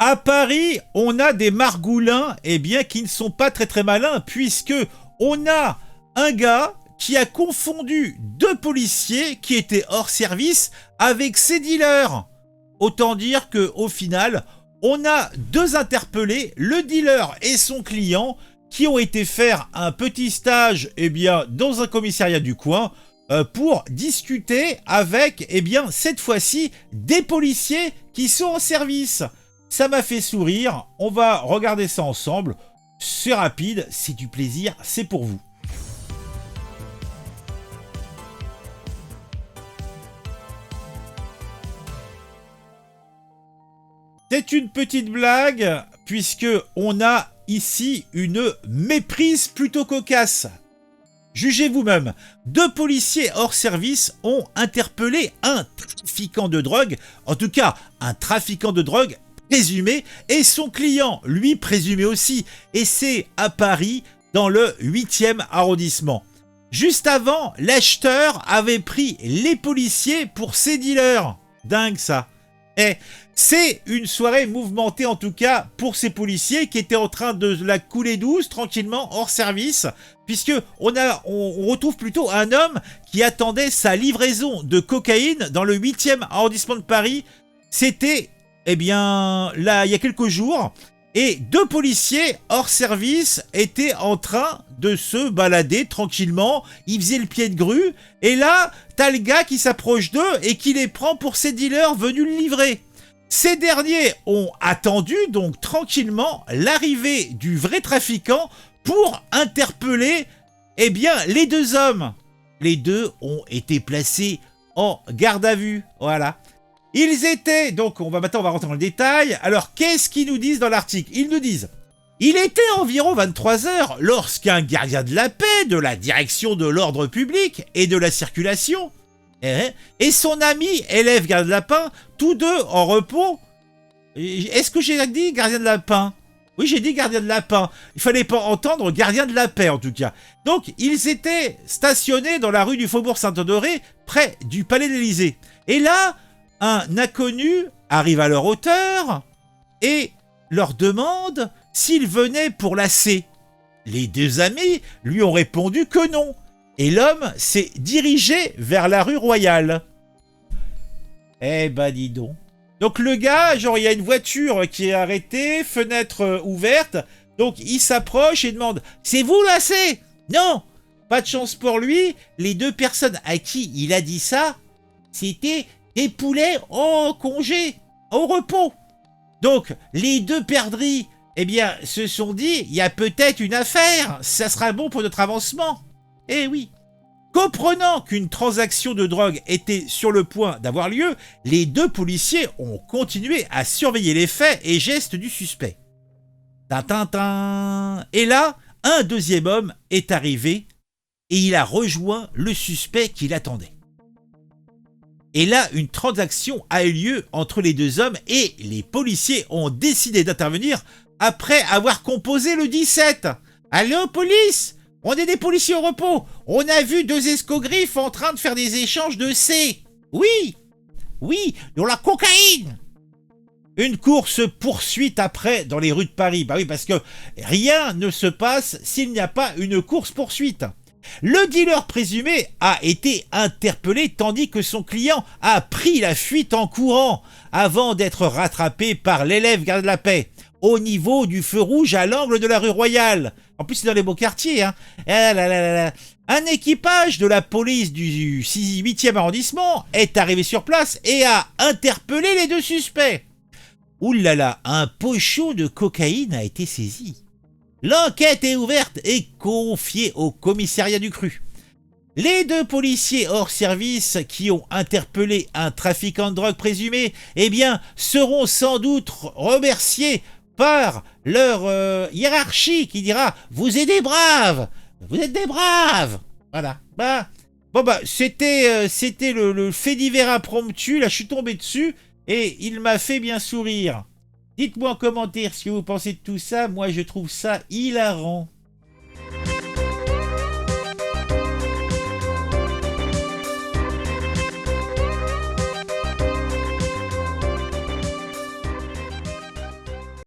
À Paris, on a des margoulins, qui ne sont pas très très malins, puisque on a un gars qui a confondu deux policiers qui étaient hors service avec ses dealers. Autant dire que au final, on a deux interpellés, le dealer et son client, qui ont été faire un petit stage dans un commissariat du coin pour discuter avec cette fois-ci des policiers qui sont en service. Ça m'a fait sourire, on va regarder ça ensemble. C'est rapide, c'est du plaisir, c'est pour vous. C'est une petite blague, puisque on a ici une méprise plutôt cocasse. Jugez vous-même, deux policiers hors service ont interpellé un trafiquant de drogue, en tout cas un trafiquant de drogue présumé, et son client, lui présumé aussi, et c'est à Paris, dans le 8e arrondissement. Juste avant, l'acheteur avait pris les policiers pour ses dealers. Dingue ça. Et c'est une soirée mouvementée en tout cas pour ces policiers qui étaient en train de la couler douce, tranquillement, hors service, puisque on retrouve plutôt un homme qui attendait sa livraison de cocaïne dans le 8e arrondissement de Paris. C'était, là, il y a quelques jours, et deux policiers hors service étaient en train de se balader tranquillement, ils faisaient le pied de grue, et là, t'as le gars qui s'approche d'eux et qui les prend pour ses dealers venus le livrer. Ces derniers ont attendu donc tranquillement l'arrivée du vrai trafiquant pour interpeller les deux hommes. Les deux ont été placés en garde à vue, voilà. Ils étaient, donc maintenant on va rentrer dans le détail. Alors qu'est-ce qu'ils nous disent dans l'article? Ils nous disent: il était environ 23h lorsqu'un gardien de la paix de la direction de l'ordre public et de la circulation et son ami élève gardien de lapin, tous deux en repos. Est-ce que j'ai dit gardien de lapin? Oui, j'ai dit gardien de lapin. Il fallait pas entendre gardien de la paix en tout cas. Donc ils étaient stationnés dans la rue du Faubourg Saint-Honoré, près du Palais de l'Élysée. Et là, un inconnu arrive à leur hauteur et leur demande s'il venait pour la C. Les deux amis lui ont répondu que non. Et l'homme s'est dirigé vers la rue Royale. Eh ben dis donc. Donc le gars, genre il y a une voiture qui est arrêtée, fenêtre ouverte. Donc il s'approche et demande: c'est vous la C? Non. Pas de chance pour lui, les deux personnes à qui il a dit ça, c'était des poulets au congé, au repos. Donc, les deux perdrix, se sont dit, il y a peut-être une affaire, ça sera bon pour notre avancement. Eh oui. Comprenant qu'une transaction de drogue était sur le point d'avoir lieu, les deux policiers ont continué à surveiller les faits et gestes du suspect. Tintintin. Et là, un deuxième homme est arrivé et il a rejoint le suspect qui l'attendait. Et là, une transaction a eu lieu entre les deux hommes et les policiers ont décidé d'intervenir après avoir composé le 17. Allô, police? On est des policiers au repos. On a vu deux escogriffes en train de faire des échanges de C. Oui, dans la cocaïne. Une course-poursuite après dans les rues de Paris. Bah oui, parce que rien ne se passe s'il n'y a pas une course-poursuite. Le dealer présumé a été interpellé tandis que son client a pris la fuite en courant avant d'être rattrapé par l'élève garde de la paix au niveau du feu rouge à l'angle de la rue Royale. En plus, c'est dans les beaux quartiers. Un équipage de la police du 8e arrondissement est arrivé sur place et a interpellé les deux suspects. Ouh là là, un pochon de cocaïne a été saisi. L'enquête est ouverte et confiée au commissariat du Cru. Les deux policiers hors service qui ont interpellé un trafiquant de drogue présumé, seront sans doute remerciés par leur hiérarchie qui dira « Vous êtes des braves, vous êtes des braves !» Voilà. C'était le fait divers impromptu, là je suis tombé dessus et il m'a fait bien sourire. Dites-moi en commentaire ce que vous pensez de tout ça, moi je trouve ça hilarant.